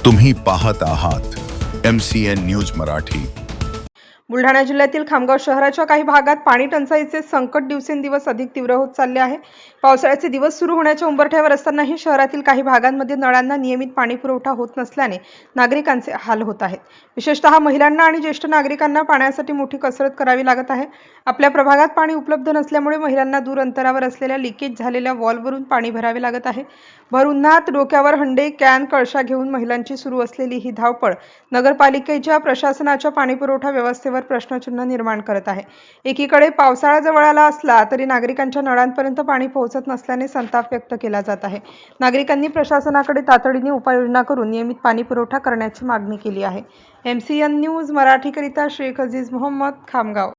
तुम्ही पाहत आहात MCN न्यूज मराठी। बुलढाणा जिल्ह्यातील खामगाव शहराच्या काही भागात पाणी टंचाईचे संकट दिवसेंदिवस अधिक तीव्र होत चालले आहे। पावसाळ्याचे दिवस सुरू होण्याच्या उंबरठ्यावर असतानाही शहरातील काही भागांमध्ये नळांना नियमित पाणी पुरवठा होत नसल्याने नागरिकांचे हाल होत आहेत। विशेषतः महिलांना आणि ज्येष्ठ नागरिकांना पाण्यासाठी मोठी कसरत करावी लागत आहे। आपल्या प्रभागात पाणी उपलब्ध नसल्यामुळे महिलांना दूर अंतरावर असलेल्या लिकेज झालेल्या वॉलवरून पाणी भरावे लागत आहे। भर उन्हात डोक्यावर हंडे, कॅन, कळशा घेऊन महिलांची सुरू असलेली ही धावपळ नगरपालिकेच्या प्रशासनाच्या पाणीपुरवठा व्यवस्थेवर प्रश्नचिन्ह निर्माण करत आहे। एकीकडे पावसाळा जवळ आला असला तरी नागरिकांच्या नळांपर्यंत पाणी पोहोचत नसल्याने संताप व्यक्त केला जात आहे। नागरिकांनी प्रशासनाकडे तातडीने उपाययोजना करून नियमित पाणी पुरवठा करण्याची मागणी केली आहे। MCN न्यूज मराठीकरिता शेख अजीज मोहम्मद, खामगाव।